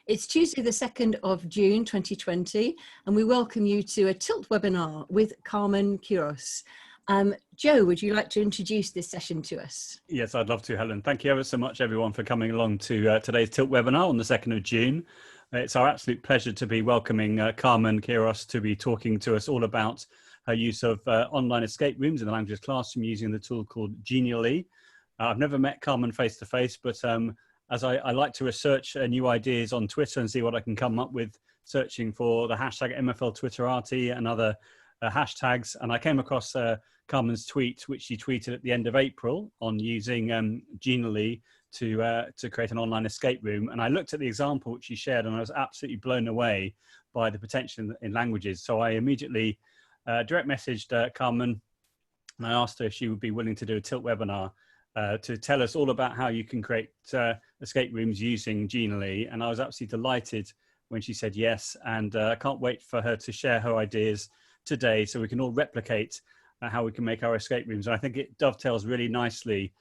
It's Tuesday the 2nd of June 2020 and we welcome you to a Tilt webinar with Carmen Quirós. Joe, would you like to introduce this session to us? Yes, I'd love to, Helen. Thank you ever so much, everyone, for coming along to today's Tilt webinar on the 2nd of June. It's our absolute pleasure to be welcoming Carmen Quirós to be talking to us all about her use of online escape rooms in the languages classroom using the tool called Genially. I've never met Carmen face to face, but as I like to research new ideas on Twitter and see what I can come up with, searching for the hashtag MFL Twitterati and other hashtags. And I came across Carmen's tweet, which she tweeted at the end of April on using Genially to create an online escape room. And I looked at the example which she shared and I was absolutely blown away by the potential in languages. So I immediately direct messaged Carmen and I asked her if she would be willing to do a Tilt webinar to tell us all about how you can create escape rooms using Genially. And I was absolutely delighted when she said yes. And I can't wait for her to share her ideas today so we can all replicate how we can make our escape rooms. And I think it dovetails really nicely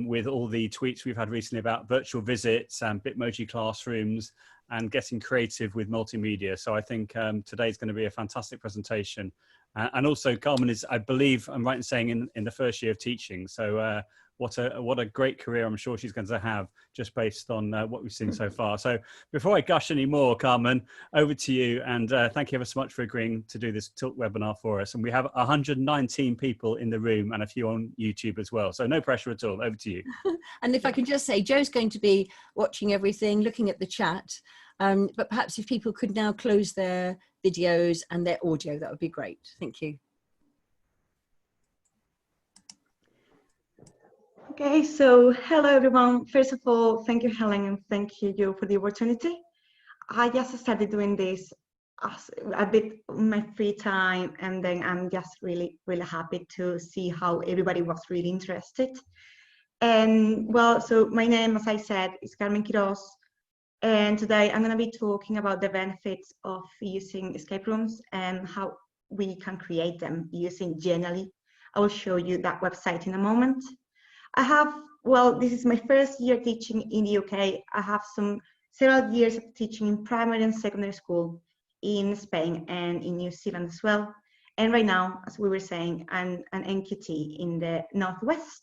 with all the tweets we've had recently about virtual visits and Bitmoji classrooms and getting creative with multimedia. So I think today's going to be a fantastic presentation. And also Carmen is, I believe, I'm right in saying in the first year of teaching. So what a great career I'm sure she's going to have just based on what we've seen so far. So before I gush any more, Carmen, over to you. And thank you ever so much for agreeing to do this Tilt webinar for us. And we have 119 people in the room and a few on YouTube as well. So no pressure at all. Over to you. And if I can just say, Joe's going to be watching everything, looking at the chat. But perhaps if people could now close their videos and their audio, that would be great. Thank you. Okay, so hello everyone. First of all, thank you, Helen, and thank you, Joe, for the opportunity. I just started doing this a bit in my free time, and then I'm just really happy to see how everybody was really interested. And well, so my name, as I said, is Carmen Quirós, and today I'm going to be talking about the benefits of using escape rooms and how we can create them using Genially. I will show you that website in a moment. This is my first year teaching in the UK. I have several years of teaching in primary and secondary school in Spain and in New Zealand as well. And right now, as we were saying, I'm an NQT in the Northwest.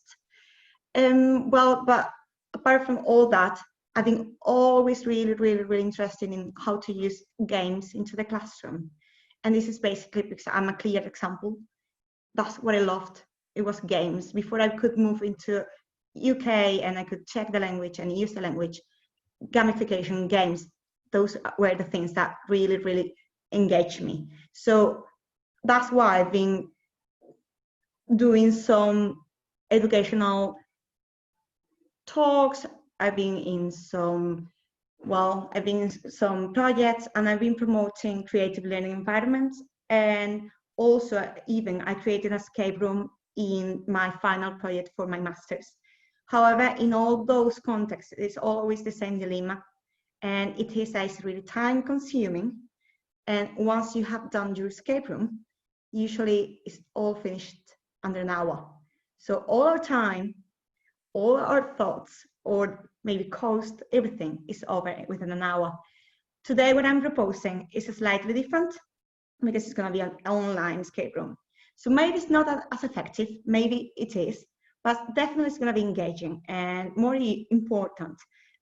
But apart from all that, I've been always really interested in how to use games into the classroom. And this is basically because I'm a clear example. That's what I loved. It was games. Before I could move into UK and I could check the language and use the language, gamification, games, those were the things that really engaged me. So that's why I've been doing some educational talks. I've been in some projects, and I've been promoting creative learning environments. And also even I created an escape room in my final project for my master's. However, in all those contexts, it's always the same dilemma, and it is really time consuming. And once you have done your escape room, usually it's all finished under an hour. So all our time, all our thoughts, or maybe cost, everything is over within an hour. Today, what I'm proposing is slightly different because it's going to be an online escape room. So maybe it's not as effective, maybe it is, but definitely it's going to be engaging and more important.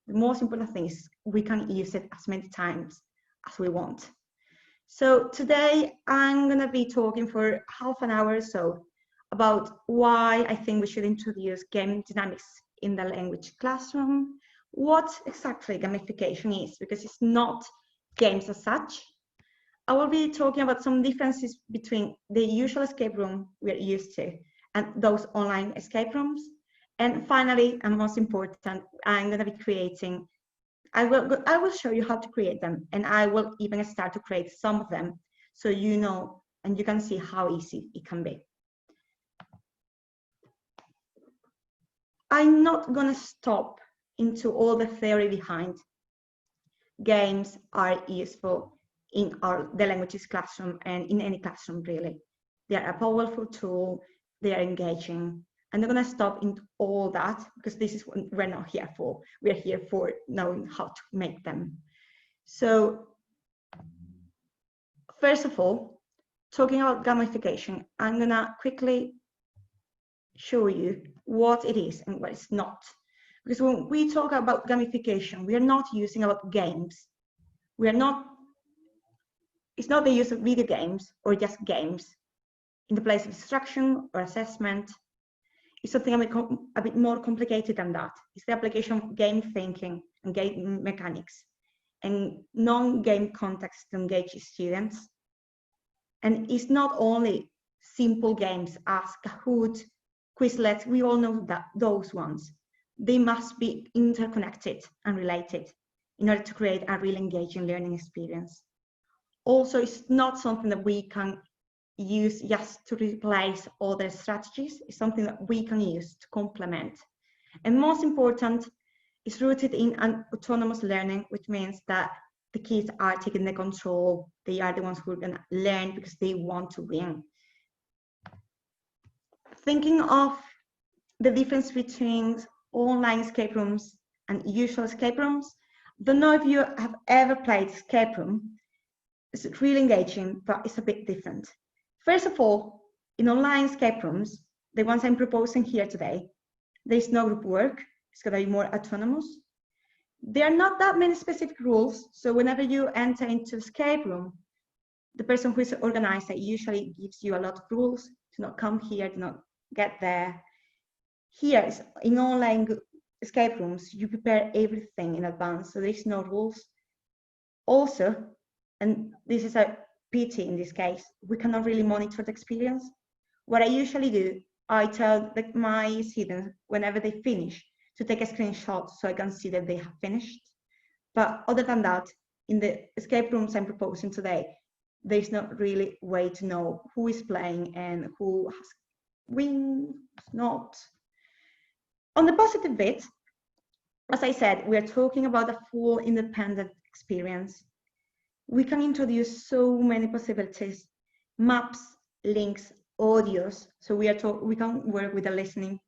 The most important thing is we can use it as many times as we want. So today I'm going to be talking for half an hour or so about why I think we should introduce game dynamics in the language classroom, what exactly gamification is, because it's not games as such. I will be talking about some differences between the usual escape room we're used to and those online escape rooms. And finally, and most important, I'm going to be creating, I will show you how to create them, and I will even start to create some of them so you know and you can see how easy it can be. I'm not going to stop into all the theory behind games are useful in the languages classroom and in any classroom really. They are a powerful tool, they are engaging. I'm not going to stop into all that because this is what we're not here for. We're here for knowing how to make them. So first of all, talking about gamification, I'm gonna quickly show you what it is and what it's not. Because when we talk about gamification, we are not using about games. It's not the use of video games or just games in the place of instruction or assessment. It's something a bit more complicated than that. It's the application of game thinking and game mechanics and non-game context to engage students. And it's not only simple games as Kahoot, Quizlet, we all know that those ones. They must be interconnected and related in order to create a really engaging learning experience. Also, it's not something that we can use just to replace other strategies. It's something that we can use to complement. And most important, it's rooted in an autonomous learning, which means that the kids are taking the control. They are the ones who are going to learn because they want to win. Thinking of the difference between online escape rooms and usual escape rooms, don't know if you have ever played escape room. It's really engaging, but it's a bit different. First of all, in online escape rooms, the ones I'm proposing here today, there's no group work. It's going to be more autonomous. There are not that many specific rules. So whenever you enter into escape room, the person who is organizer usually gives you a lot of rules. Do not come here, do not get there. Here, in online escape rooms, you prepare everything in advance, so there's no rules. Also, and this is a pity in this case, we cannot really monitor the experience. What I usually do, I tell my students whenever they finish to take a screenshot so I can see that they have finished. But other than that, in the escape rooms I'm proposing today, there's not really a way to know who is playing and who has wins, not. On the positive bit, as I said, we are talking about a full independent experience. We can introduce so many possibilities, maps, links, audios. So we can work with the listening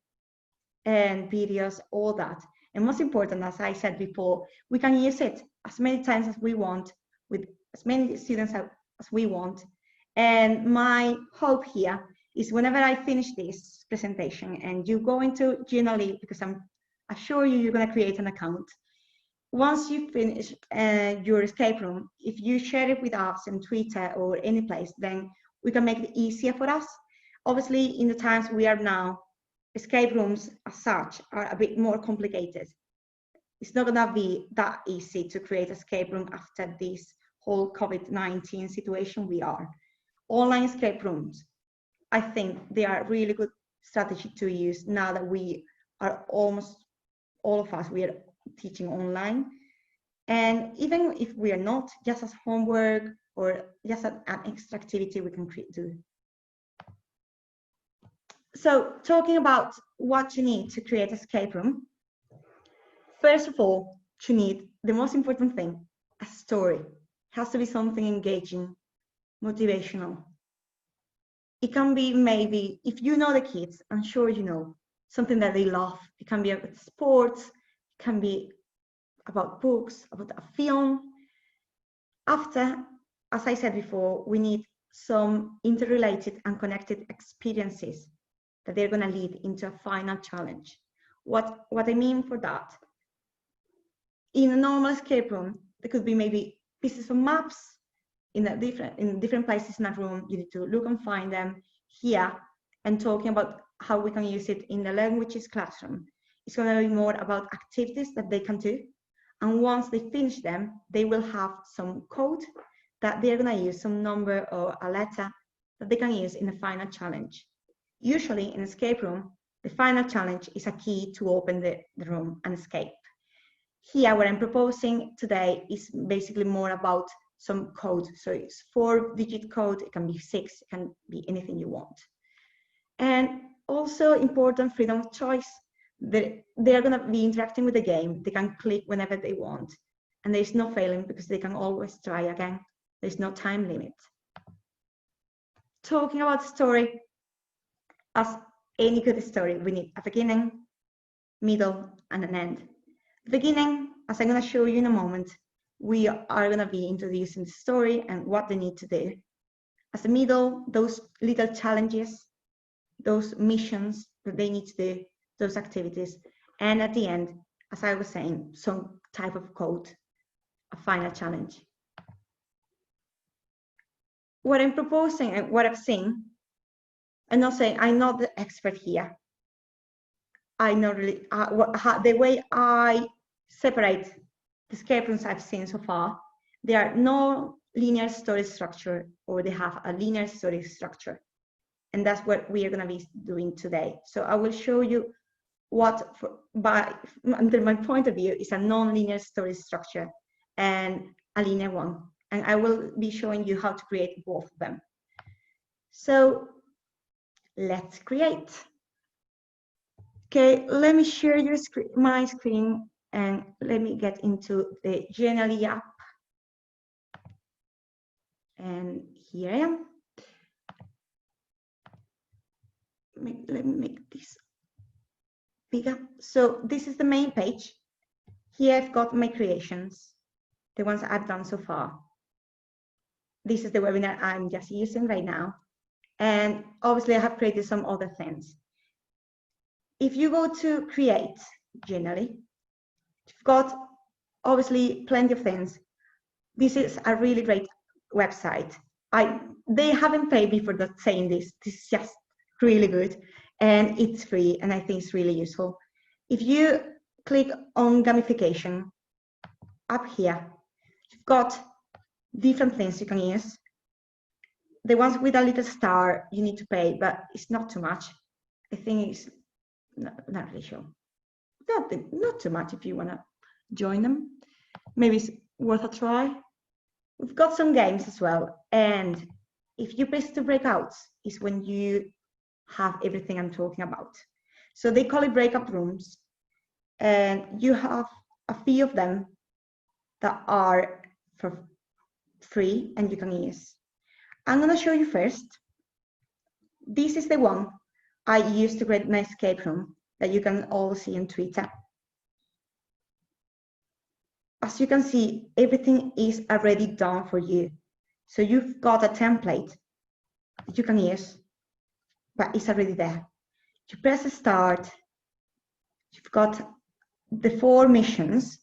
and videos, all that. And most important, as I said before, we can use it as many times as we want, with as many students as we want. And my hope here is whenever I finish this presentation and you go into Genially, because I assure you, you're going to create an account. Once you finish your escape room, if you share it with us in Twitter or any place, then we can make it easier for us. Obviously, in the times we are now, escape rooms as such are a bit more complicated. It's not going to be that easy to create escape room after this whole COVID-19 situation we are. Online escape rooms, I think they are a really good strategy to use now that we are almost all of us, we are teaching online. And even if we are not, just as homework or just an extra activity we can do. So talking about what you need to create an escape room, first of all, you need the most important thing, a story. It has to be something engaging, motivational. It can be maybe, if you know the kids, I'm sure you know, something that they love. It can be about sports, it can be about books, about a film. After, as I said before, we need some interrelated and connected experiences that they're going to lead into a final challenge. What I mean for that, in a normal escape room, there could be maybe pieces of maps in different places in a room. You need to look and find them. Here, and talking about how we can use it in the languages classroom. It's going to be more about activities that they can do. And once they finish them, they will have some code that they're going to use, some number or a letter that they can use in the final challenge. Usually in escape room, the final challenge is a key to open the room and escape. Here, what I'm proposing today is basically more about some code. So it's 4-digit code, it can be 6, it can be anything you want. And also important, freedom of choice. They're going to be interacting with the game. They can click whenever they want. And there's no failing because they can always try again. There's no time limit. Talking about story, as any good story, we need a beginning, middle, and an end. The beginning, as I'm going to show you in a moment, we are going to be introducing the story and what they need to do. As the middle, those little challenges, those missions that they need to do, those activities. And at the end, as I was saying, some type of code, a final challenge. What I'm proposing and what I've seen, I'm not saying I'm not the expert here. I know really the way I separate the escape rooms I've seen so far, there are no linear story structure, or they have a linear story structure. And that's what we are going to be doing today. So I will show you what, under my point of view, is a non-linear story structure and a linear one. And I will be showing you how to create both of them. So let's create. Okay, let me share your screen, my screen, and let me get into the Genially app. And here I am. Let me make this bigger. So this is the main page. Here I've got my creations, the ones I've done so far. This is the webinar I'm just using right now. And obviously I have created some other things. If you go to create, generally, you've got obviously plenty of things. This is a really great website. They haven't paid me for saying this. This is just really good. And it's free, and I think it's really useful. If you click on gamification, up here, you've got different things you can use. The ones with a little star, you need to pay, but it's not too much. I think it's not really sure. Not too much if you want to join them. Maybe it's worth a try. We've got some games as well. And if you press the breakouts, is when you have everything I'm talking about. So they call it breakout rooms. And you have a few of them that are for free and you can use. I'm going to show you first. This is the one I used to create my escape room that you can all see on Twitter. As you can see, everything is already done for you. So you've got a template that you can use, but it's already there. You press start. You've got the 4 missions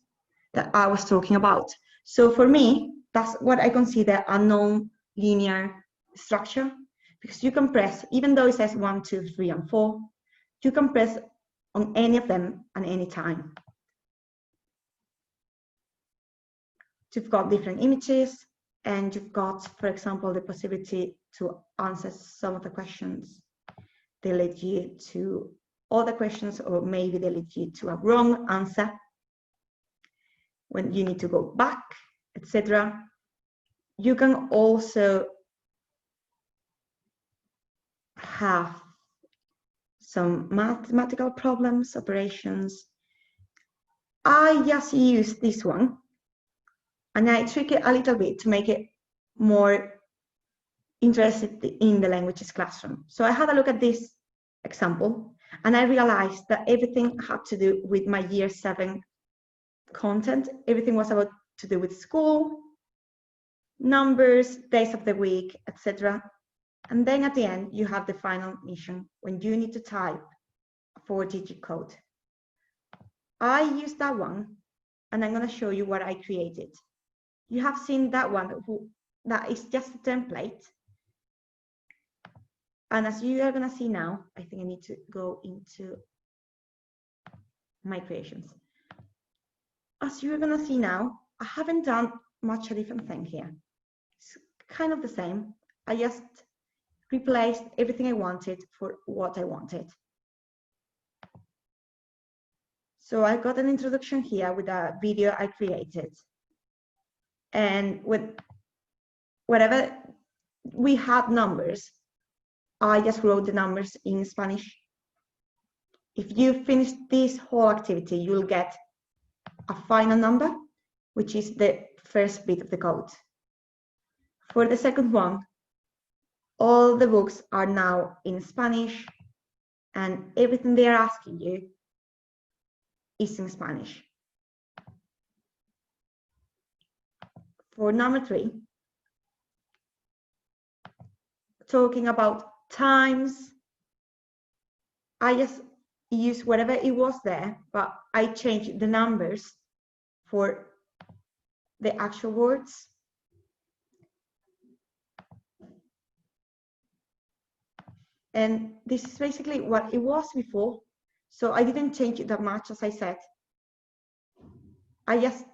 that I was talking about. So for me, that's what I consider a non-linear structure, because you can press, even though it says 1, 2, 3, and 4, you can press on any of them at any time. You've got different images, and you've got, for example, the possibility to answer some of the questions. They lead you to other questions, or maybe they lead you to a wrong answer when you need to go back, etc. You can also have some mathematical problems, operations. I just use this one, and I tweak it a little bit to make it more interested in the languages classroom. So I had a look at this example, and I realized that everything had to do with my year 7 content. Everything was about to do with school, numbers, days of the week, etc. And then at the end, you have the final mission when you need to type a 4-digit code. I used that one, and I'm going to show you what I created. You have seen that one, that is just a template. And as you are going to see now, I think I need to go into my creations. As you're going to see now, I haven't done much a different thing here. It's kind of the same. I just replaced everything I wanted for what I wanted. So I got an introduction here with a video I created. And whenever we had numbers, I just wrote the numbers in Spanish. If you finish this whole activity, you'll get a final number, which is the first bit of the code. For the second one, all the books are now in Spanish, and everything they are asking you is in Spanish. for number 3, talking about times, I just use whatever it was there, but I changed the numbers for the actual words. And this is basically what it was before. So I didn't change it that much, as I said. I just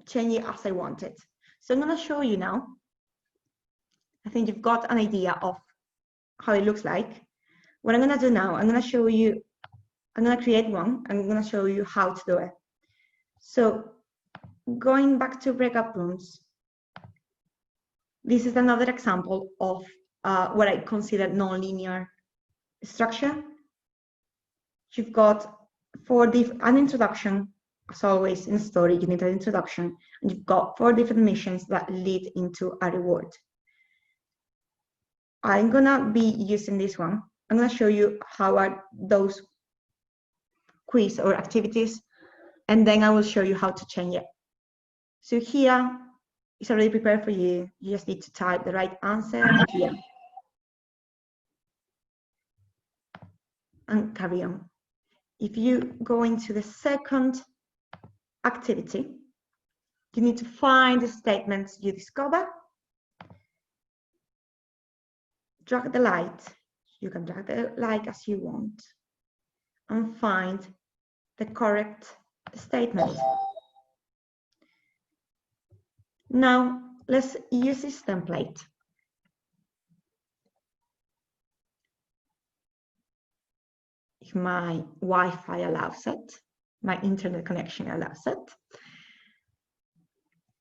changed it as I wanted. So I'm going to show you now. I think you've got an idea of how it looks like. What I'm going to do now, I'm going to show you, I'm going to create one. I'm going to show you how to do it. So going back to breakout rooms, this is another example of what I consider nonlinear structure. You've got an introduction, as always in a story, you need an introduction, and you've got 4 different missions that lead into a reward. I'm gonna be using this one. I'm gonna show you how are those quiz or activities, and then I will show you how to change it. So here, it's already prepared for you. You just need to type the right answer here. And carry on. If you go into the second activity, you need to find the statements you discover. Drag the light. You can drag the light as you want. And find the correct statement. Now, let's use this template. If my Wi-Fi allows it, my internet connection allows it.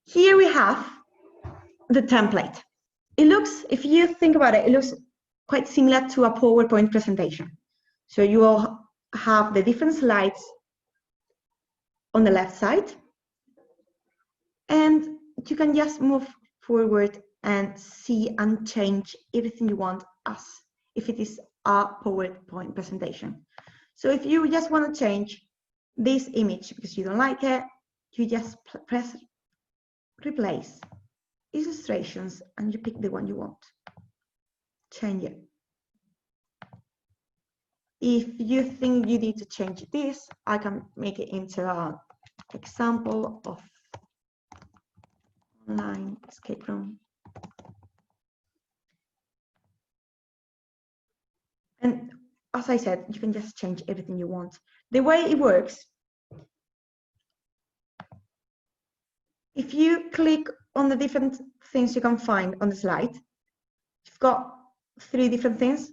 Here we have the template. It looks, if you think about it, it looks quite similar to a PowerPoint presentation. So you will have the different slides on the left side, and you can just move forward and see and change everything you want as if it is a PowerPoint presentation. So if you just want to change this image because you don't like it, you just press replace illustrations and you pick the one you want. Change it. If you think you need to change this, I can make it into an example of online escape room. And as I said, you can just change everything you want. The way it works, if you click on the different things you can find on the slide, you've got 3 different things.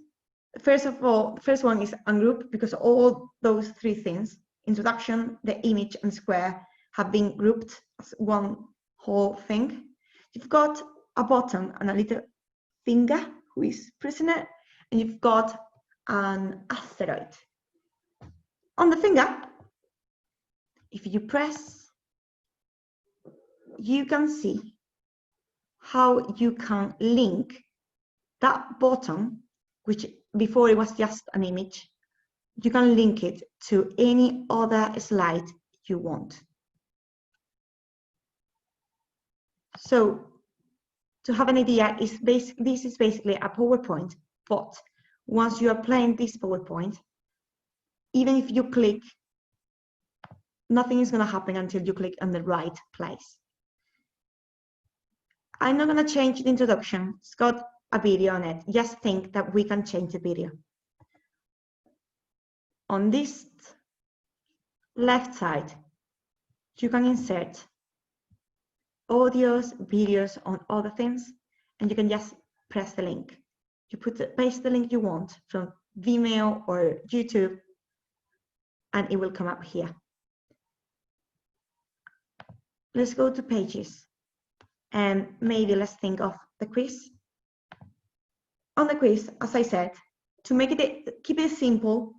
First of all, the first one is ungroup, because all those 3 things, introduction, the image, and square, have been grouped as one whole thing. You've got a button and a little finger who is pressing it, and you've got an asteroid. On the finger, if you press, you can see how you can link that button, which before it was just an image, you can link it to any other slide you want. So to have an idea, this is basically a PowerPoint, but once you are playing this PowerPoint, even if you click, nothing is going to happen until you click on the right place. I'm not going to change the introduction. It's got a video on it. Just think that we can change the video. On this left side, you can insert audios, videos on other things, and you can just press the link. You paste the link you want from Vimeo or YouTube, and it will come up here. Let's go to pages, and maybe let's think of the quiz. On the quiz, as I said, to make it, keep it simple,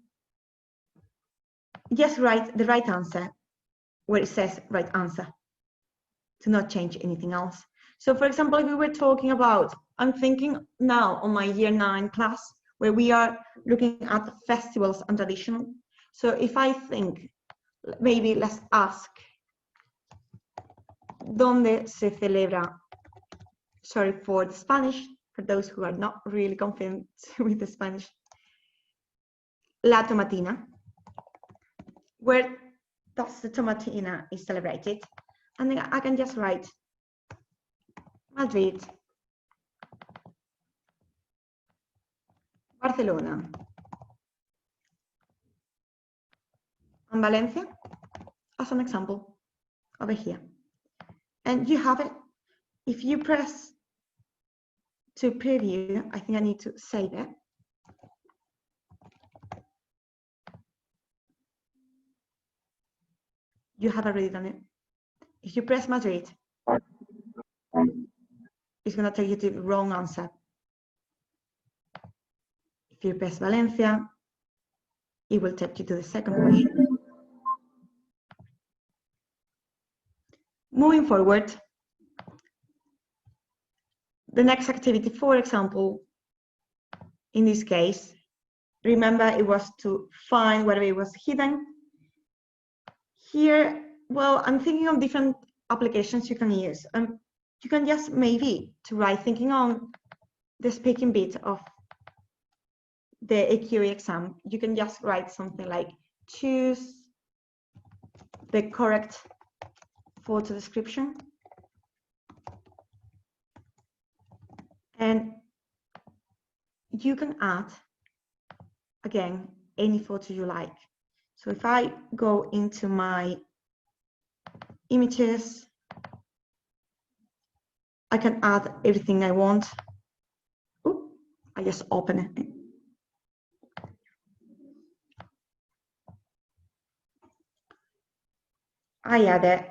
just write the right answer where it says right answer, to not change anything else. So for example, if we were talking about, I'm thinking now on my year 9 class, where we are looking at festivals and tradition. So if I think, maybe let's ask, donde se celebra, sorry for the Spanish, for those who are not really confident with the Spanish, la tomatina, where does the tomatina is celebrated. And then I can just write Madrid, Barcelona, and Valencia as an example over here. And you have it. If you press to preview, I think I need to save it. You have already done it. If you press Madrid, it's going to take you to the wrong answer. If you press Valencia, it will take you to the second question. Moving forward, the next activity, for example, in this case, remember it was to find whether it was hidden. Here, well, I'm thinking of different applications you can use. You can just maybe to write, thinking on the speaking bit of the AQA exam, you can just write something like choose the correct photo description. And you can add, again, any photo you like. So if I go into my images, I can add everything I want. Ooh, I just open it. I add it.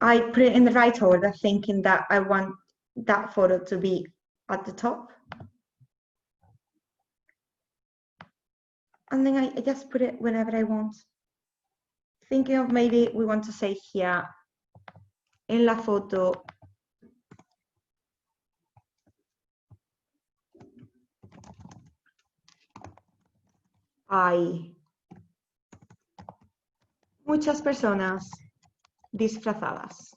I put it in the right order, thinking that I want that photo to be at the top. And then I just put it whenever I want. Thinking of maybe we want to say here, en la foto, hay muchas personas disfrazadas.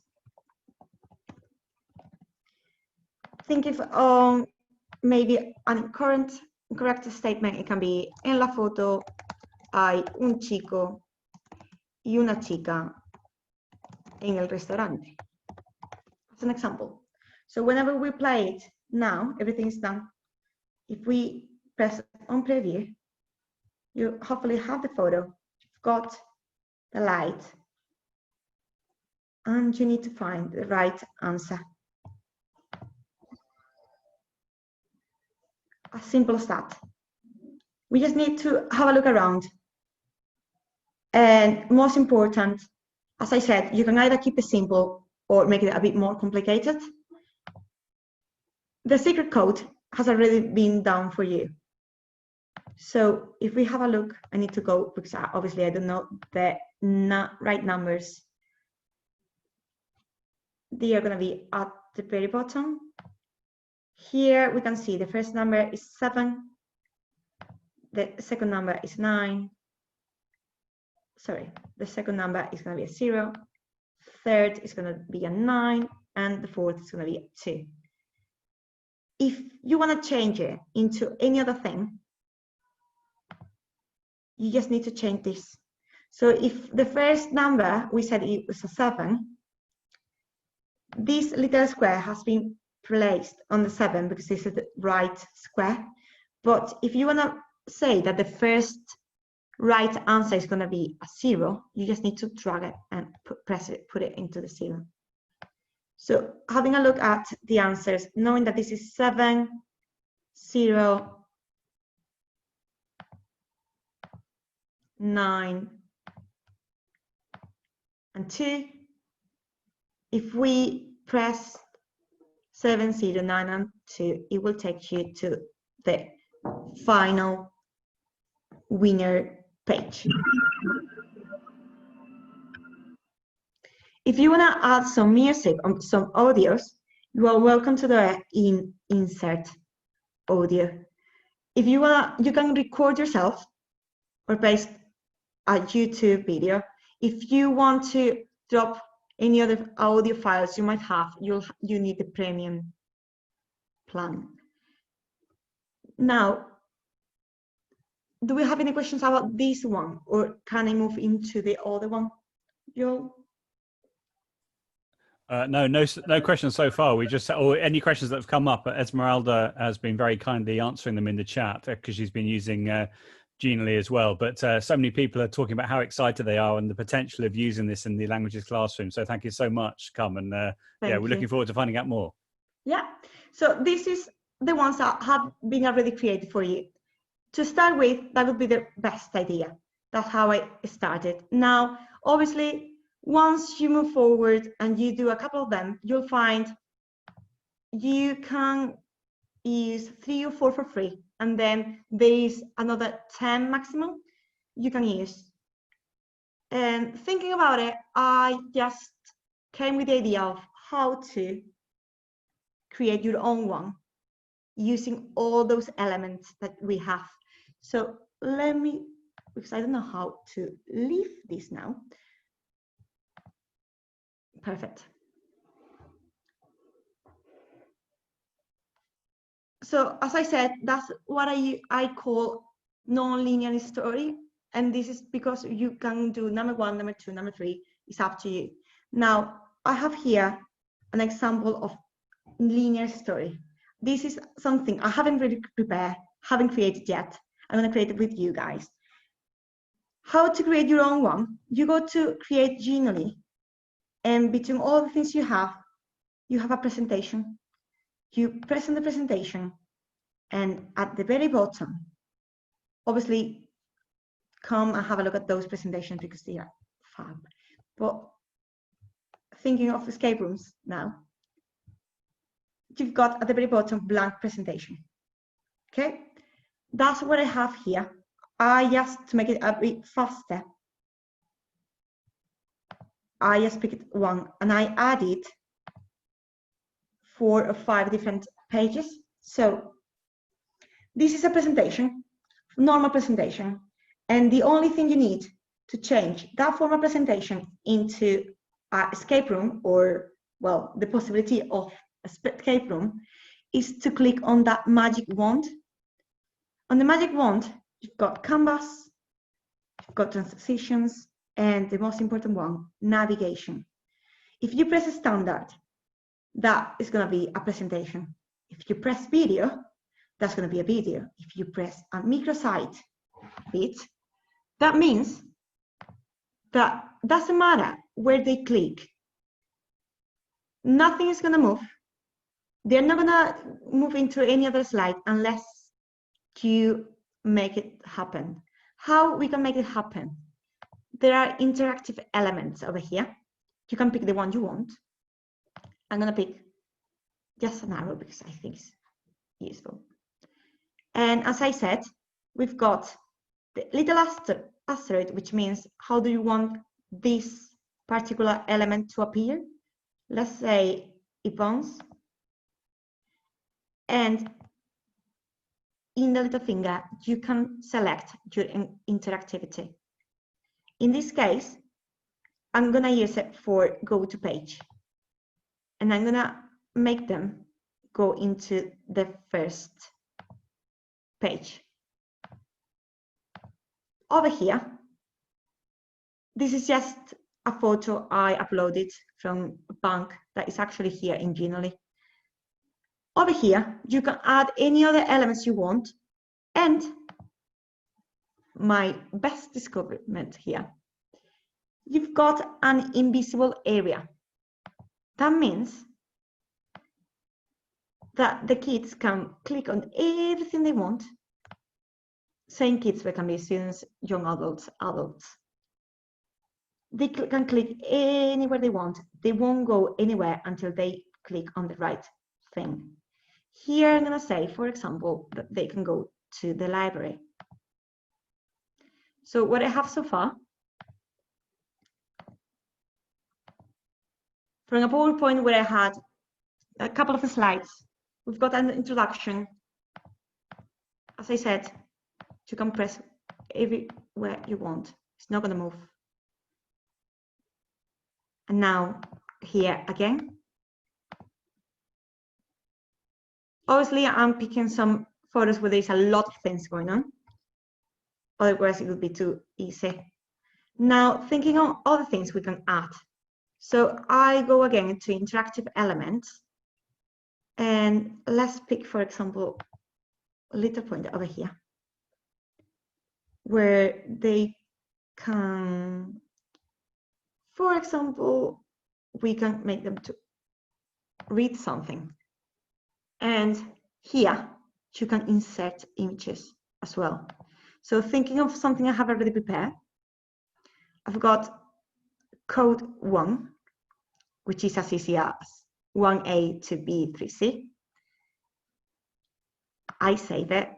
Think if maybe a correct statement, it can be en la foto hay un chico y una chica en el restaurante. As an example. So whenever we play it now, everything is done. If we press on preview, you hopefully have the photo, you've got the light, and you need to find the right answer. As simple as that. We just need to have a look around. And most important, as I said, you can either keep it simple or make it a bit more complicated. The secret code has already been done for you. So if we have a look, I need to go, because obviously I don't know the right numbers. They are going to be at the very bottom. Here we can see the first number is 7. The second number is 9. Sorry, the second number is going to be a 0. Third is going to be a 9. And the fourth is going to be a 2. If you want to change it into any other thing, you just need to change this. So if the first number, we said it was a 7, this little square has been placed on the 7 because this is the right square. But if you want to say that the first right answer is going to be a 0, you just need to drag it and put it into the 0. So having a look at the answers, knowing that this is 7, 0, 9, and 2. If we press 7, 0, 9, and 2, it will take you to the final winner page. If you want to add some music or some audios, you are welcome to do it in Insert Audio. If you want, you can record yourself or paste a YouTube video. If you want to drop any other audio files you might have, you need the premium plan. Now, do we have any questions about this one, or can I move into the other one, Joel? No questions so far. We just, or any questions that have come up. Esmeralda has been very kindly answering them in the chat because she's been using Genially as well. But so many people are talking about how excited they are and the potential of using this in the languages classroom. So thank you so much, Carmen. Yeah, we're looking forward to finding out more. Yeah, so this is the ones that have been already created for you. To start with, that would be the best idea. That's how I started. Now, obviously, once you move forward and you do a couple of them, you'll find you can use 3 or 4 for free. And then there's another 10 maximum you can use. And thinking about it, I just came with the idea of how to create your own one using all those elements that we have. So let me, because I don't know how to leave this now. Perfect. So as I said, that's what I call non-linear story. And this is because you can do number 1, number 2, number 3. It's up to you. Now, I have here an example of linear story. This is something I haven't really prepared, haven't created yet. I'm going to create it with you guys. How to create your own one? You go to create Genially, and between all the things you have a presentation. You press on the presentation, and at the very bottom, obviously, come and have a look at those presentations because they are fab. But thinking of escape rooms now, you've got at the very bottom blank presentation. Okay, that's what I have here. I just, to make it a bit faster, I just picked one and I added 4 or 5 different pages. So this is a presentation, normal presentation, and the only thing you need to change that formal presentation into an escape room, or, well, the possibility of escape room, is to click on that magic wand. On the magic wand, you've got canvas, you've got transitions, and the most important one, navigation. If you press standard, that is going to be a presentation. If you press video, that's going to be a video. If you press a microsite bit, that means that doesn't matter where they click, nothing is going to move. They're not going to move into any other slide unless you make it happen. How we can make it happen? There are interactive elements over here. You can pick the one you want. I'm going to pick just an arrow because I think it's useful. And as I said, we've got the little asterisk, which means how do you want this particular element to appear? Let's say it bounces. And in the little finger, you can select your interactivity. In this case, I'm going to use it for go to page. And I'm going to make them go into the first page. Over here, this is just a photo I uploaded from a bank that is actually here in Genially. Over here, you can add any other elements you want. And my best discoverment here, you've got an invisible area. That means that the kids can click on everything they want. Same kids, they can be students, young adults, adults. They can click anywhere they want. They won't go anywhere until they click on the right thing. Here I'm going to say, for example, that they can go to the library. So what I have so far, from a PowerPoint where I had a couple of slides, we've got an introduction. As I said, you can press everywhere you want. It's not going to move. And now here again. Obviously, I'm picking some photos where there's a lot of things going on. Otherwise, it would be too easy. Now, thinking on other things we can add. So I go again into interactive elements. And let's pick, for example, a little point over here, where they can, for example, we can make them to read something. And here, you can insert images as well. So thinking of something I have already prepared, I've got code 1, which is as easy as 1A to B3C. I save it.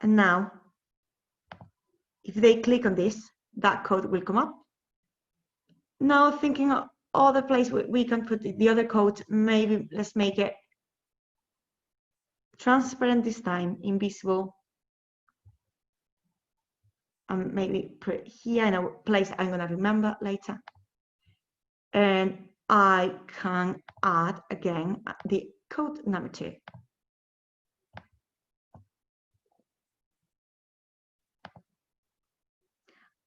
And now, if they click on this, that code will come up. Now thinking of other place where we can put the other code, maybe let's make it transparent this time, invisible. And maybe put it here in a place I'm gonna remember later. And I can add again the code number 2.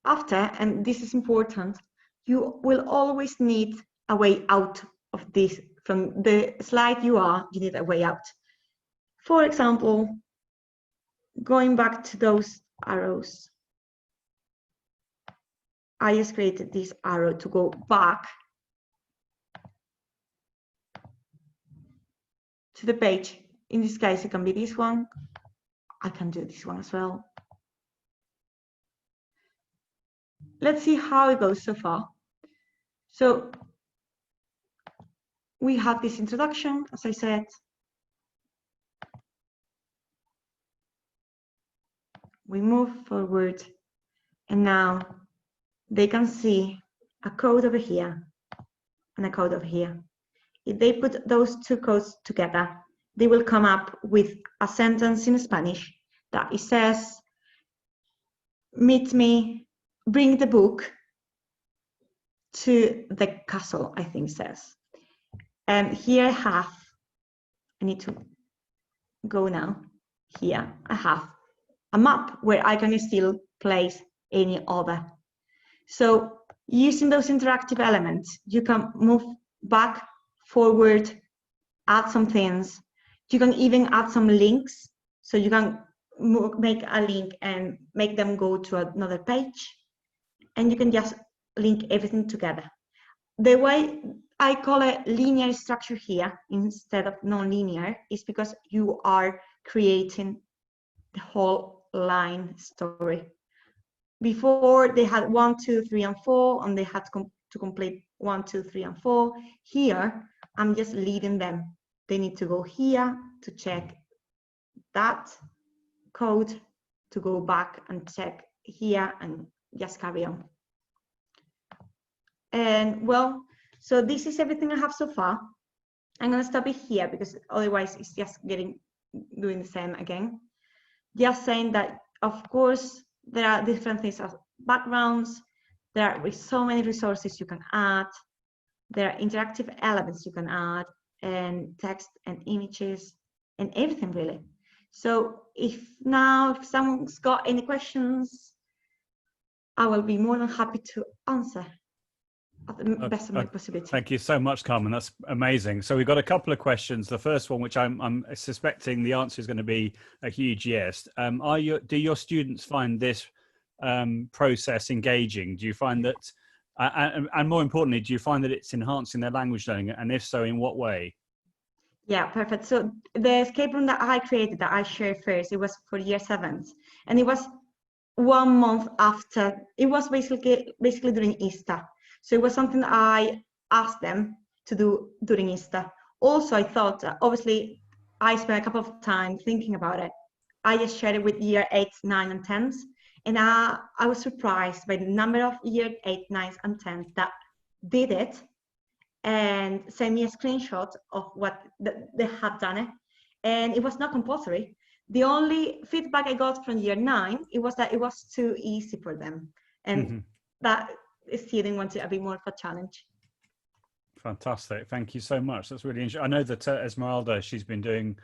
After, and this is important, you will always need a way out of this. From the slide you need a way out. For example, going back to those arrows, I just created this arrow to go back to the page. In this case, it can be this one. I can do this one as well. Let's see how it goes so far. So we have this introduction, as I said. We move forward, and now they can see a code over here and a code over here. If they put those two codes together, they will come up with a sentence in Spanish that it says, meet me, bring the book to the castle, I think it says. And here I need to go now. Here I have a map where I can still place any other. So using those interactive elements, you can move back, forward, add some things. You can even add some links. So you can make a link and make them go to another page. And you can just link everything together. The way I call it linear structure here instead of non-linear is because you are creating the whole line story. Before they had 1, 2, 3, and 4, and they had to complete 1, 2, 3, and 4. Here, I'm just leading them. They need to go here to check that code, to go back and check here, and just carry on. And well, so this is everything I have so far. I'm going to stop it here because otherwise it's just doing the same again. Just saying that, of course, there are different things as backgrounds. There are so many resources you can add. There are interactive elements you can add, and text and images and everything really. So if someone's got any questions, I will be more than happy to answer at the best of my possibility. Thank you so much, Carmen. That's amazing. So we've got a couple of questions. The first one, which I'm suspecting the answer is going to be a huge yes. Do your students find this process engaging? Do you find that, and more importantly, do you find that it's enhancing their language learning? And if so, in what way? Yeah, perfect. So the escape room that I created, that I shared first, it was for year 7, and it was 1 month after. It was basically during Easter. So it was something that I asked them to do during Easter. Also, I thought, obviously, I spent a couple of time thinking about it. I just shared it with year 8, 9, and 10s. And I was surprised by the number of year 8, 9s, and 10s that did it and sent me a screenshot of what they had done it. And it was not compulsory. The only feedback I got from year 9, it was that it was too easy for them. And that student wanted a bit more of a challenge. Fantastic. Thank you so much. That's really interesting. I know that Esmeralda, she's been doing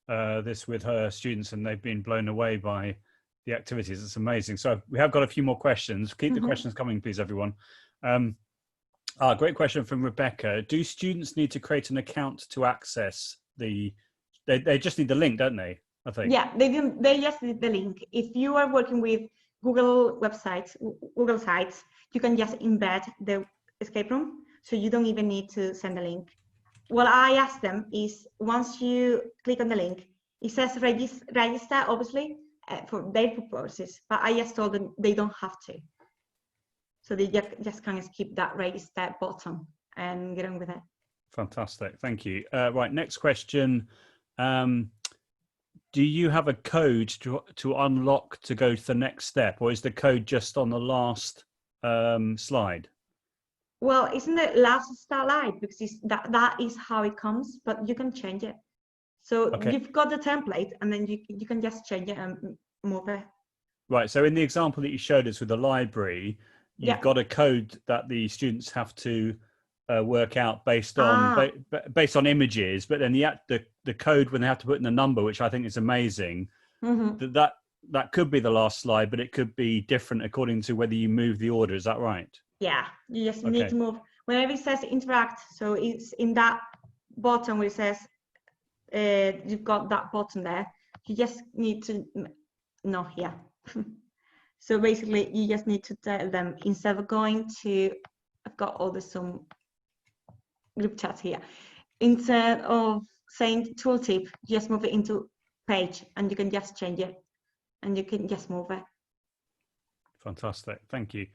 this with her students and they've been blown away by the activities. It's amazing. So we have got a few more questions. Keep the questions coming, please, everyone. Great question from Rebecca. Do students need to create an account to access they just need the link, don't they? I think. Yeah, they just need the link. If you are working with Google websites, Google sites, you can just embed the escape room, so you don't even need to send a link. What I ask them is, once you click on the link, it says register, obviously, for their purposes, but I just told them they don't have to. So they just can skip that register button and get on with it. Fantastic, thank you. Right, next question. Do you have a code to unlock to go to the next step, or is the code just on the last slide? Well, isn't it last slide, because that is how it comes, but you can change it. So you've got the template, and then you can just change it and move it. Right. So in the example that you showed us with the library, you've got a code that the students have to work out based on based on images, but then the code when they have to put in the number, which I think is amazing. That could be the last slide, but it could be different according to whether you move the order. Is that right? Yeah, you just need to move whenever it says interact. So it's in that button where it says you've got that button there. You just need to So basically, you just need to tell them, instead of going to, I've got all the Zoom group chats here. Instead of saying tooltip, just move it into page, and you can just change it, and you can just move it. Fantastic, thank you.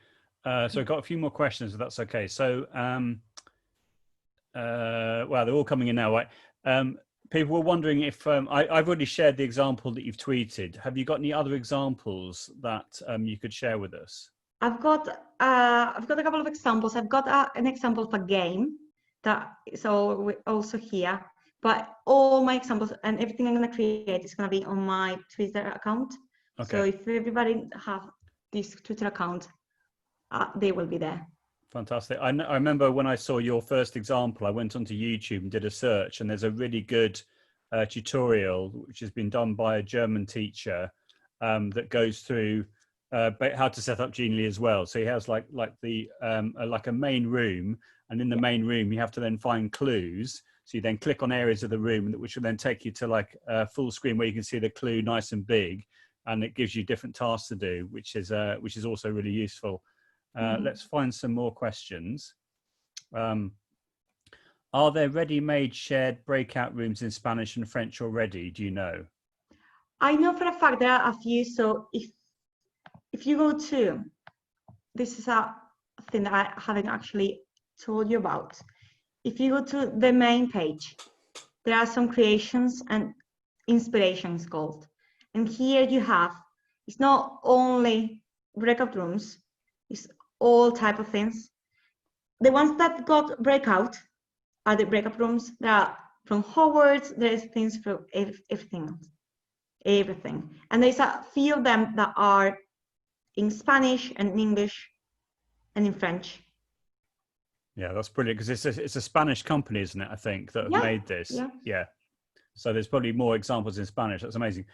So I've got a few more questions, if that's okay. So, well, they're all coming in now, right? People were wondering if I've already shared the example that you've tweeted. Have you got any other examples that you could share with us? I've got a couple of examples. I've got an example of a game that is also here, but all my examples and everything I'm going to create is going to be on my Twitter account. Okay. So if everybody have this Twitter account, they will be there. Fantastic. I remember when I saw your first example, I went onto YouTube and did a search, and there's a really good tutorial which has been done by a German teacher that goes through how to set up Genially as well. So he has like a main room, and in the main room you have to then find clues. So you then click on areas of the room which will then take you to like a full screen where you can see the clue nice and big, and it gives you different tasks to do, which is also really useful. Let's find some more questions. Are there ready-made shared breakout rooms in Spanish and French already? Do you know? I know for a fact there are a few. So if you go to, this is a thing that I haven't actually told you about. If you go to the main page, there are some creations and inspirations called. And here you have, it's not only breakout rooms, it's all type of things. The ones that got breakout are the breakout rooms. There are from Hogwarts, there's things from everything. And there's a few of them that are in Spanish and in English and in French. Yeah, that's brilliant, because it's a Spanish company, isn't it, I think, that have made this. Yeah. So there's probably more examples in Spanish. That's amazing.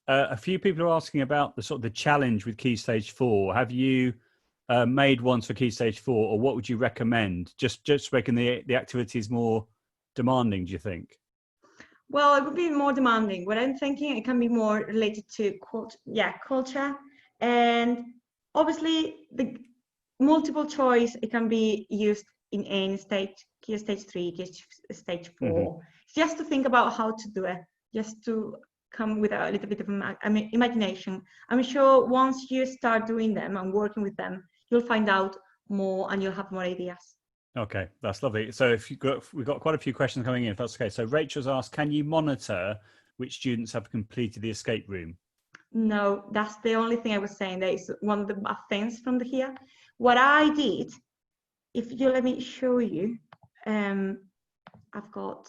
A few people are asking about the sort of the challenge with Key Stage 4. Have you made ones for Key Stage 4, or what would you recommend? Just making the activities more demanding, do you think? Well, it would be more demanding. What I'm thinking, it can be more related to culture, and obviously the multiple choice, it can be used in any stage, Key Stage 3, Key Stage 4. Mm-hmm. Just to think about how to do it, just to come with a little bit of imagination. I'm sure once you start doing them and working with them, you'll find out more and you'll have more ideas. Okay, that's lovely. So we've got quite a few questions coming in, if that's okay. So Rachel's asked, can you monitor which students have completed the escape room? No, that's the only thing I was saying. That is one of the bad things from here. What I did, if you let me show you, I've got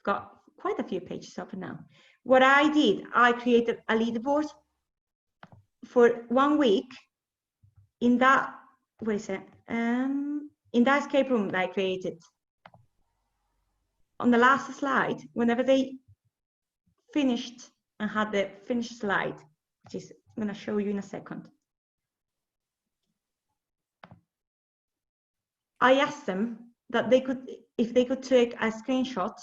quite a few pages open now. What I did, I created a leaderboard for 1 week. In that, what is it? In in that escape room that I created, on the last slide, whenever they finished and had the finished slide, which is I'm going to show you in a second, I asked them that if they could take a screenshot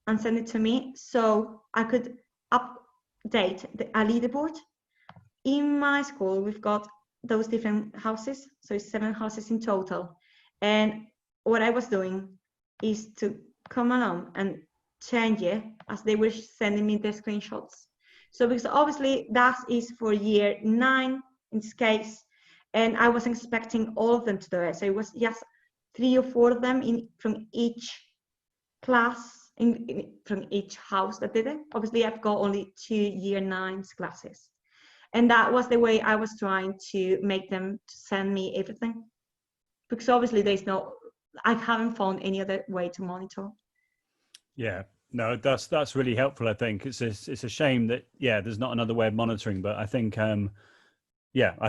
and send it to me so I could update a leaderboard. In my school, we've got those different houses, so it's 7 houses in total. And what I was doing is to come along and change it as they were sending me the screenshots. So because obviously that is for year 9 in this case, and I wasn't expecting all of them to do it. So it was just 3 or 4 of them from each class, from each house that did it. Obviously I've got only 2 year 9 classes. And that was the way I was trying to make them send me everything. Because obviously I haven't found any other way to monitor. Yeah, no, that's really helpful. I think it's a shame that there's not another way of monitoring, but I think I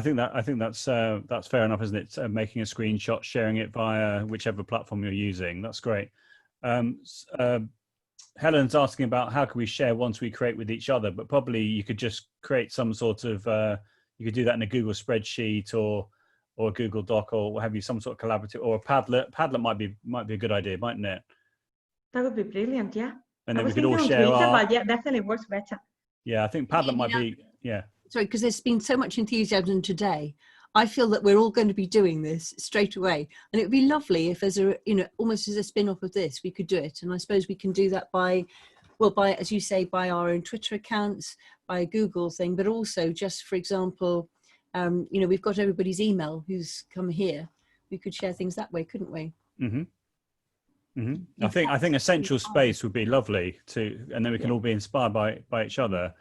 think that's fair enough, isn't it? Making a screenshot, sharing it via whichever platform you're using. That's great. Helen's asking about how can we share once we create with each other, but probably you could just create some sort of you could do that in a Google spreadsheet or a Google Doc or what have you, some sort of collaborative, or a Padlet. Padlet might be a good idea, mightn't it? That would be brilliant, yeah. And then we could all share but yeah, definitely works better. Yeah, I think Padlet might be, Sorry, because there's been so much enthusiasm today. I feel that we're all going to be doing this straight away. And it would be lovely if as almost as a spin-off of this, we could do it. And I suppose we can do that by, as you say, by our own Twitter accounts, by a Google thing, but also just, for example, we've got everybody's email who's come here. We could share things that way, couldn't we? Mm-hmm. Mm-hmm. I think a central space would be lovely and then we can all be inspired by each other.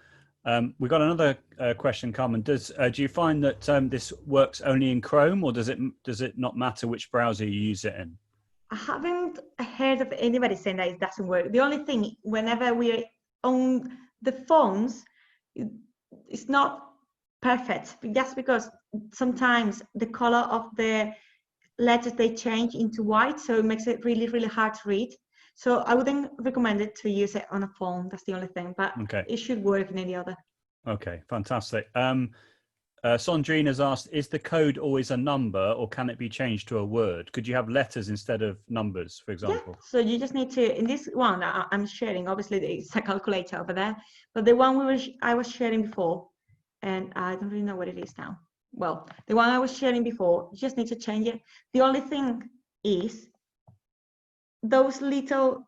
We've got another question, Carmen. Do you find that this works only in Chrome, or does it not matter which browser you use it in? I haven't heard of anybody saying that it doesn't work. The only thing, whenever we're on the phones, it's not perfect, just because sometimes the color of the letters, they change into white, so it makes it really, really hard to read. So I wouldn't recommend it to use it on a phone. That's the only thing, but It should work in any other. Okay, fantastic. Sandrine has asked, is the code always a number or can it be changed to a word? Could you have letters instead of numbers, for example? Yeah, so you just need to, in this one I'm sharing, obviously it's a calculator over there, but the one I was sharing before, and I don't really know what it is now. Well, the one I was sharing before, you just need to change it. The only thing is those little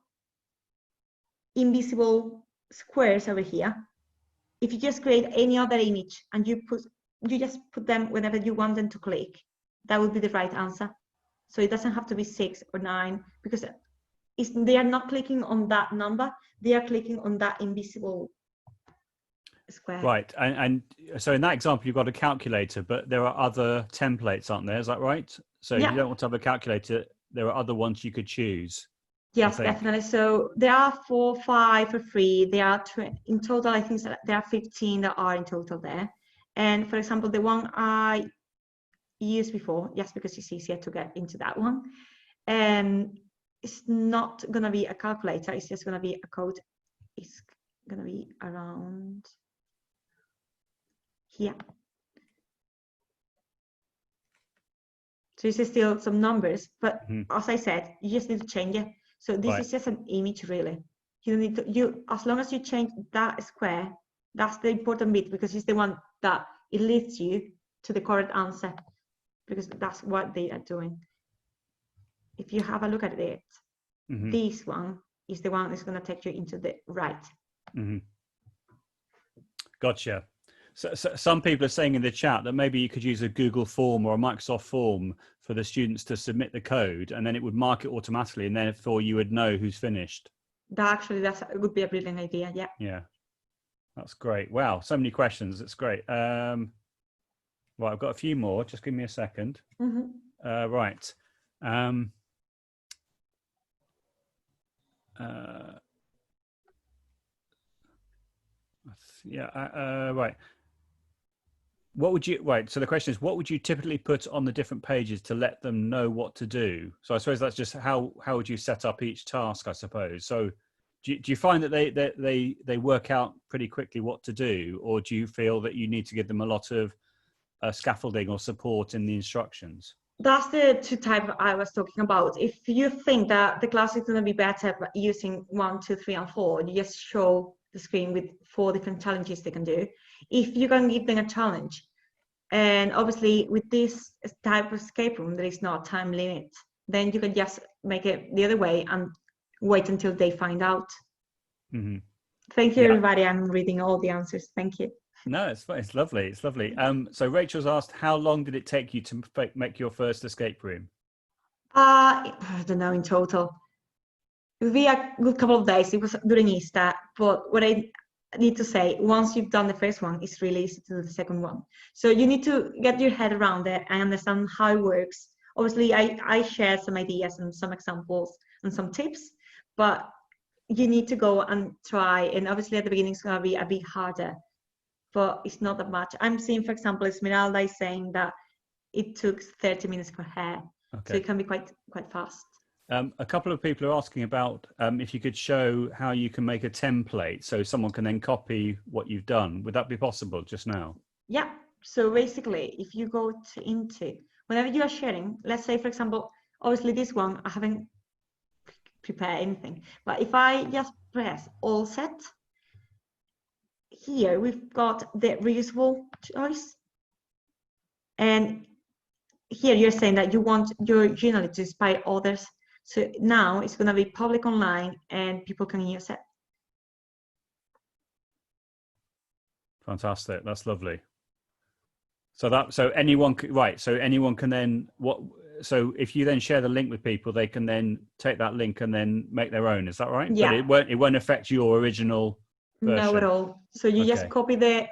invisible squares over here, if you just create any other image and you just put them whenever you want them to click, that would be the right answer. So it doesn't have to be 6 or 9, because they are not clicking on that number, they are clicking on that invisible square. Right, and so in that example you've got a calculator, but there are other templates, aren't there? Is that right? So you don't want to have a calculator, there are other ones you could choose. Yes, definitely. So there are 4, 5 for free. There are in total, I think there are 15 that are in total there. And for example, the one I used before, just because it's easier to get into that one, and it's not going to be a calculator, it's just going to be a code. It's going to be around here. So it's still some numbers, but as I said, you just need to change it. So this is just an image, really. You don't need to, as long as you change that square, that's the important bit, because it's the one that it leads you to the correct answer, because that's what they are doing. If you have a look at it, this one is the one that's going to take you into the right. Gotcha. So some people are saying in the chat that maybe you could use a Google form or a Microsoft form for the students to submit the code, and then it would mark it automatically, and therefore you would know who's finished. That would be a brilliant idea. Yeah. Yeah, that's great. Wow, so many questions. It's great. Right, I've got a few more. Just give me a second. Right. Right. what would you, right, so the question is, what would you typically put on the different pages to let them know what to do? So I suppose that's just how would you set up each task, I suppose. So do you find that they work out pretty quickly what to do, or do you feel that you need to give them a lot of scaffolding or support in the instructions? That's the two types I was talking about. If you think that the class is going to be better using 1, 2, 3, and 4, you just show the screen with 4 different challenges they can do. If you can give them a challenge, and obviously with this type of escape room, there is no time limit, then you can just make it the other way and wait until they find out. Mm-hmm. Thank you, everybody. I'm reading all the answers. Thank you. No, it's lovely. It's lovely. So Rachel's asked, how long did it take you to make your first escape room? I don't know in total. It would be a good couple of days. It was during Easter, but what I need to say, once you've done the first one, it's really easy to do the second one. So you need to get your head around it and understand how it works. Obviously, I shared some ideas and some examples and some tips, but you need to go and try. And obviously, at the beginning, it's going to be a bit harder, but it's not that much. I'm seeing, for example, Esmeralda is saying that it took 30 minutes for her. Okay. So it can be quite fast. A couple of people are asking about if you could show how you can make a template so someone can then copy what you've done. Would that be possible just now? Yeah. So basically, if you go into, whenever you are sharing, let's say, for example, obviously this one, I haven't prepared anything, but if I just press all set, here we've got the reusable choice. And here you're saying that you want your journal to inspire others. So now it's going to be public online and people can use it. Fantastic. That's lovely. So anyone can then so if you then share the link with people, they can then take that link and then make their own. Is that right? Yeah. But it won't affect your original version. No, at all. So you just copy the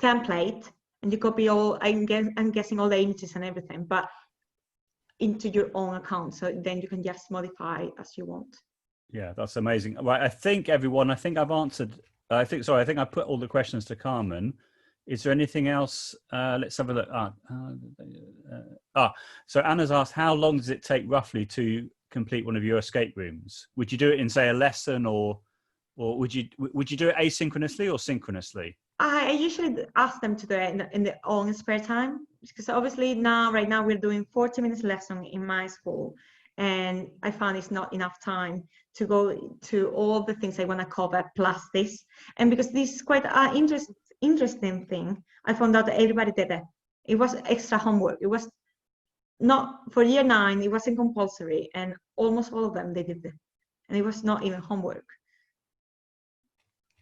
template and you copy all, I'm guessing all the images and everything, but into your own account. So then you can just modify as you want. Yeah, that's amazing. Right. I think I've answered, I think I put all the questions to Carmen. Is there anything else? Let's have a look. So Anna's asked, how long does it take roughly to complete one of your escape rooms? Would you do it in, say, a lesson, or would you do it asynchronously or synchronously? I usually ask them to do it in their own spare time, because obviously right now we're doing 40 minutes lesson in my school, and I found it's not enough time to go to all the things I want to cover plus this. And because this is quite an interesting thing, I found out that everybody did it. It was extra homework. It was not for year 9. It wasn't compulsory, and almost all of them they did it, and it was not even homework.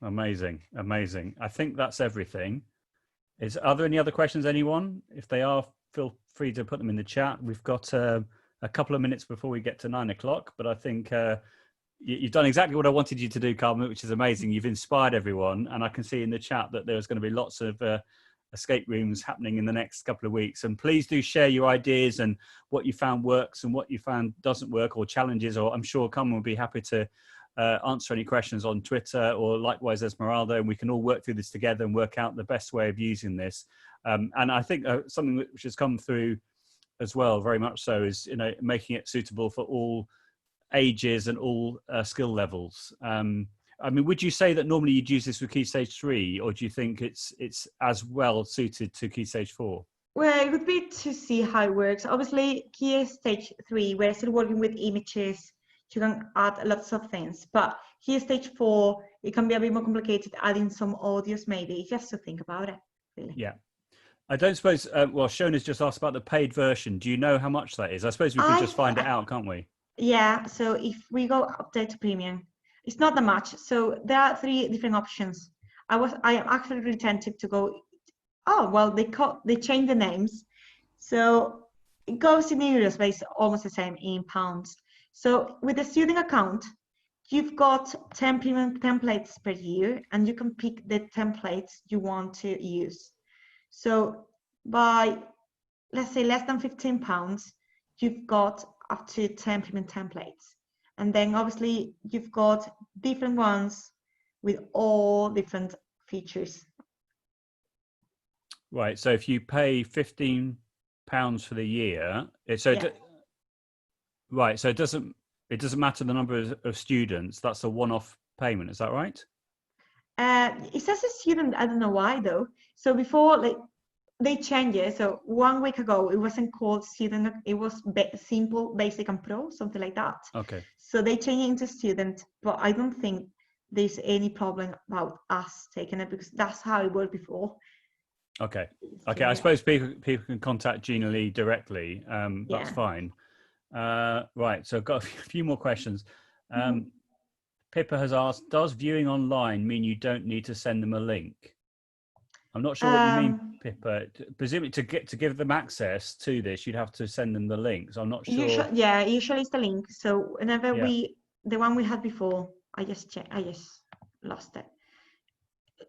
Amazing. I think that's everything. Are there any other questions, anyone? If they are, feel free to put them in the chat. We've got a couple of minutes before we get to 9 o'clock, but I think you've done exactly what I wanted you to do, Carmen, which is amazing. You've inspired everyone, and I can see in the chat that there's going to be lots of escape rooms happening in the next couple of weeks. And please do share your ideas and what you found works and what you found doesn't work, or challenges, or I'm sure Carmen will be happy to answer any questions on Twitter, or likewise Esmeralda, and we can all work through this together and work out the best way of using this. And I think something which has come through as well, very much so, is making it suitable for all ages and all skill levels. I mean, would you say that normally you'd use this with Key Stage 3, or do you think it's as well suited to Key Stage 4? Well, it would be to see how it works. Obviously, Key Stage 3, we're still working with images. You can add lots of things, but here Stage 4, it can be a bit more complicated, adding some audios maybe, just to think about it, really. Yeah. I don't suppose, Shona's just asked about the paid version. Do you know how much that is? I suppose we could just find it out, can't we? Yeah, so if we go update to premium, it's not that much. So there are 3 different options. I am actually really tempted to go, they changed the names. So it goes in euros, but it's almost the same in pounds. So with the student account, you've got 10 premium templates per year, and you can pick the templates you want to use. So by, let's say, less than £15, you've got up to 10 premium templates. And then obviously you've got different ones with all different features. Right. So if you pay £15 for the year, right. So it doesn't matter the number of students. That's a one-off payment. Is that right? It says a student. I don't know why though. So before, like, they changed it. So 1 week ago, it wasn't called student. It was simple, basic, and pro, something like that. Okay. So they changed it into student, but I don't think there's any problem about us taking it, because that's how it worked before. Okay. So, I suppose people can contact Gina Lee directly. That's fine. Right. So I've got a few more questions. Pippa has asked, does viewing online mean you don't need to send them a link? I'm not sure what you mean, Pippa. Presumably to give them access to this, you'd have to send them the link. So I'm not sure. Usually it's the link. So whenever the one we had before, I just lost it.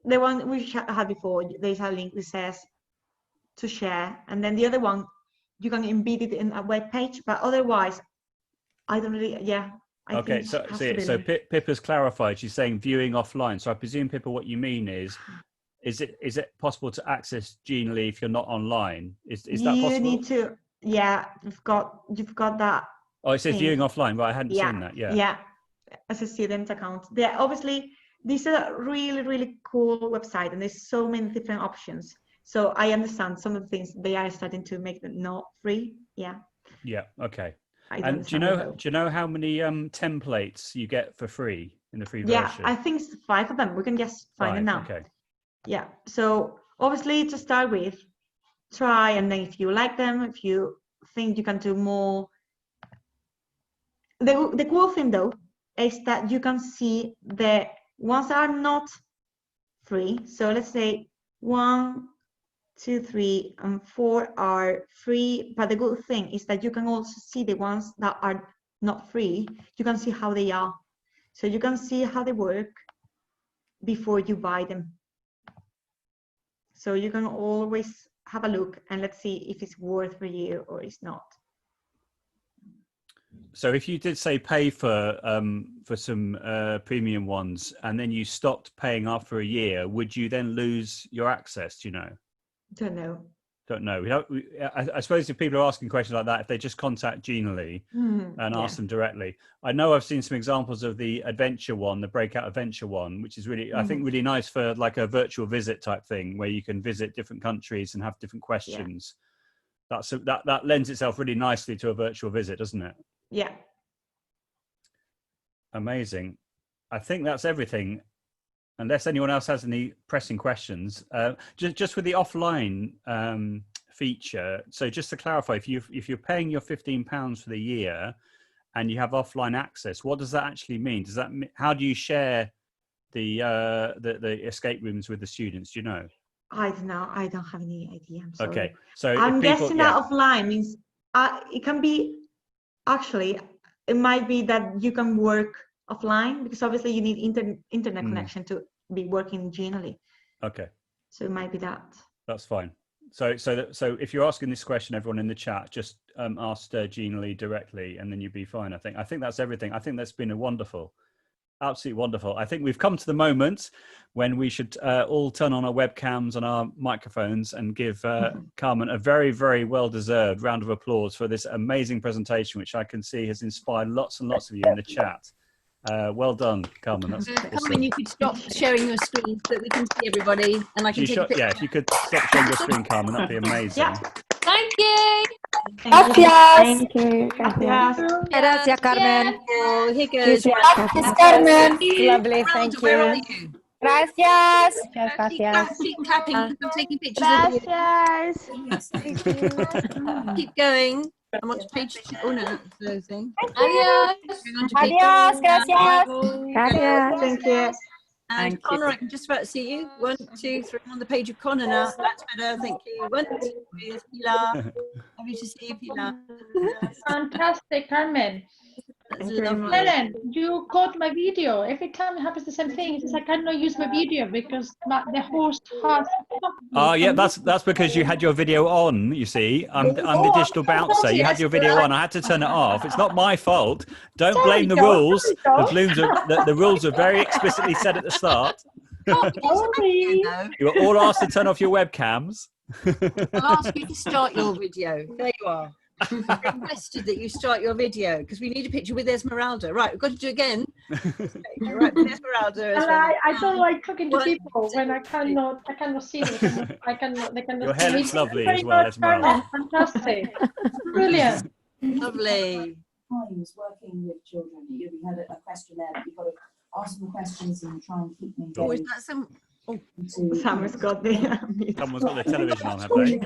The one we had before, there's a link that says to share, and then the other one you can embed it in a web page. But otherwise, I don't really. Okay, so Pippa's clarified. She's saying viewing offline. So I presume, Pippa, what you mean is it possible to access Gina Lee if you're not online? Is that possible? You need to. Yeah, you've got that. Oh, it says viewing offline. Right, I hadn't seen that. Yeah, as a student account. Obviously, this is a really, really cool website, and there's so many different options. So I understand some of the things they are starting to make them not free. Yeah. Yeah. Okay. And do you know how many templates you get for free in the free version? Yeah, I think it's 5 of them. We can just find it now. Okay. Yeah. So obviously, to start with, try, and then if you like them, if you think you can do more. The cool thing though is that you can see the ones that are not free. So let's say 1, 2, 3, and 4 are free. But the good thing is that you can also see the ones that are not free. You can see how they are. So you can see how they work before you buy them. So you can always have a look and let's see if it's worth for you or it's not. So if you did say pay for some premium ones and then you stopped paying after a year, would you then lose your access? Do you know? Don't know. I suppose if people are asking questions like that, if they just contact Gina Lee and ask them directly. I know I've seen some examples of the adventure one, the breakout adventure one, which is really, I think, really nice for like a virtual visit type thing where you can visit different countries and have different questions. That lends itself really nicely to a virtual visit, doesn't it? Yeah. Amazing. I think that's everything. Unless anyone else has any pressing questions, just with the offline feature. So just to clarify, if you're paying your £15 for the year and you have offline access, what does that actually mean? Does that how do you share the escape rooms with the students? Do you know? I don't know. I don't have any idea. I'm sorry. Okay, so I'm guessing that offline means it can be. Actually, it might be that you can work offline because obviously you need internet connection to be working generally. Okay. So it might be that. That's fine. So if you're asking this question, everyone in the chat, just ask Gina Lee directly, and then you'll be fine. I think that's everything. I think that's been absolutely wonderful. I think we've come to the moment when we should all turn on our webcams and our microphones and give Carmen a very, very well-deserved round of applause for this amazing presentation, which I can see has inspired lots and lots of you in the chat. Well done, Carmen. That's awesome. Carmen, you could stop sharing your screen so that we can see everybody, and I can take a picture. Yeah, if you could stop sharing your screen, Carmen, that'd be amazing. Yeah. Thank you. Gracias. Gracias, Carmen. Oh, here goes. Gracias, Carmen. Lovely, thank Where are you. you? Gracias. Keep clapping. I'm taking pictures of you. Gracias. Keep going. I'm on to page 2. Oh no, that's the thing. Adios. Going on to page Adios. 2. Gracias. Gracias. Thank you. And Thank Connor, I can just about see you. 1, 2, 3. I'm on the page of Connor now. That's better. Thank you. 1, 2, 3. Pilar. Happy to see you, Pilar. Fantastic, Carmen. Helen, you got my video. Every time it happens the same thing. It says I cannot use my video because the host has. Yeah, that's because you had your video on. You see, I'm the digital bouncer. You had your video on. I had to turn it off. It's not my fault. Don't blame the rules. The rules are very explicitly said at the start. You were all asked to turn off your webcams. I'll ask you to start your video. There you are. I've requested that you start your video because we need a picture with Esmeralda. Right, we've got to do it again. Right, with Esmeralda. And I don't like talking to people when I cannot see them. They cannot Your hair see me. looks lovely Thank as you well, very Esmeralda. much, Carmen. Fantastic. Brilliant. Lovely. Times working with children. We had a questionnaire that you've got to ask them questions and try and keep them Oh, is engaged. that some? Oh, Someone's got the Someone's got the television on, have they?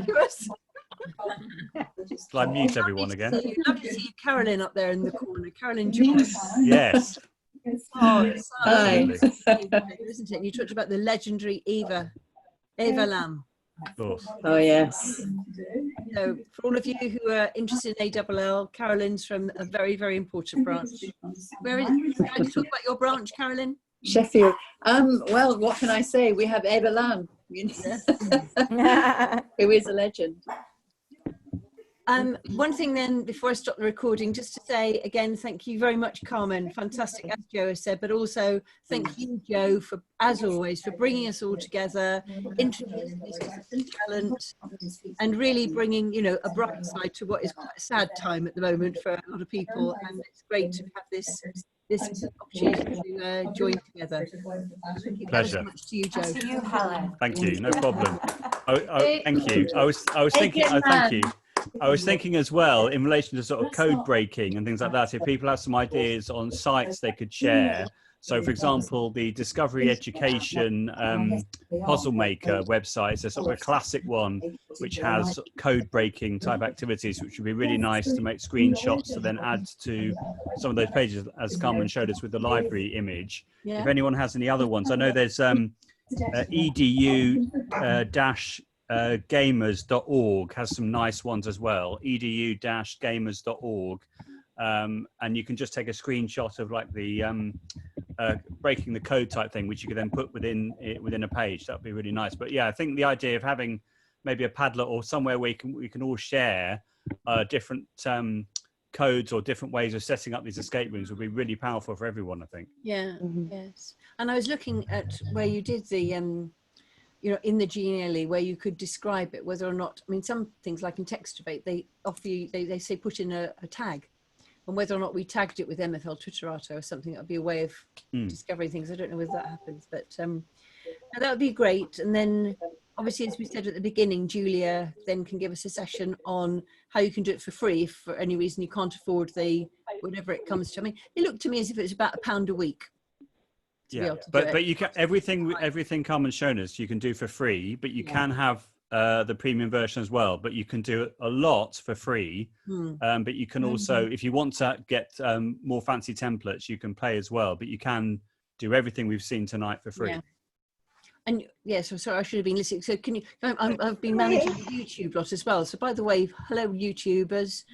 Shall I mute everyone again? Lovely to see Carolyn up there in the corner. Carolyn Jones. Yes. Oh, it's Hi. isn't it? You talked about the legendary Eva Lamb. Of course. Oh, yes. So for all of you who are interested in ALL, Carolyn's from a very, very important branch. Where is it? Can you talk about your branch, Carolyn? Sheffield. Well, what can I say? We have Eva Lamb, who is a legend. One thing then, before I stop the recording, just to say again, thank you very much, Carmen. Fantastic, as Joe has said, but also thank you, Joe, for, as always, for bringing us all together, introducing us to some talent, and really bringing, you know, a bright side to what is quite a sad time at the moment for a lot of people. And it's great to have this opportunity to join together. Thank you Pleasure. so much to you, Joe. To you, Helen. Thank you. No problem. Thank you. I was thinking. Thank you. I was thinking as well in relation to sort of code breaking and things like that. If people have some ideas on sites they could share. So, for example, the Discovery Education Puzzle Maker website is a sort of a classic one, which has code breaking type activities, which would be really nice to make screenshots to then add to some of those pages, as Carmen showed us with the library image. Yeah. If anyone has any other ones, I know there's edu-gamers.org has some nice ones as well. edu-gamers.org. And you can just take a screenshot of like the breaking the code type thing, which you could then put within a page. That would be really nice. But yeah, I think the idea of having maybe a Padlet or somewhere where we can all share different codes or different ways of setting up these escape rooms would be really powerful for everyone, I think. Yeah, yes. And I was looking at where you did the, you know, in the Genially, where you could describe it, whether or not, I mean, some things like in Text Debate, they offer you, they say put in a tag. And whether or not we tagged it with MFL Twitterato or something, that would be a way of discovering things. I don't know whether that happens, but that would be great. And then obviously, as we said at the beginning, Julia then can give us a session on how you can do it for free if for any reason you can't afford the, whatever it comes to. I mean, it looked to me as if it was about £1 a week. Yeah, but you can, everything Carmen's shown us, you can do for free, but you can have the premium version as well, but you can do a lot for free. But you can also, if you want to get more fancy templates, you can pay as well, but you can do everything we've seen tonight for free. Yeah. And yeah, so sorry, I should have been listening. So can you, I've been managing the YouTube lot as well. So by the way, hello YouTubers.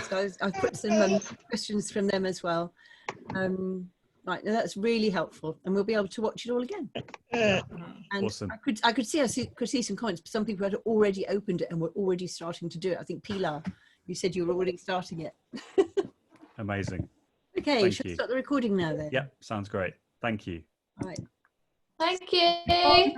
So I've put some questions from them as well. Right, now that's really helpful, and we'll be able to watch it all again. And awesome. I could see some comments. Some people had already opened it and were already starting to do it. I think Pilar, you said you were already starting it. Amazing. Okay, should we start the recording now then? Yeah, sounds great. Thank you. All right. Thank you.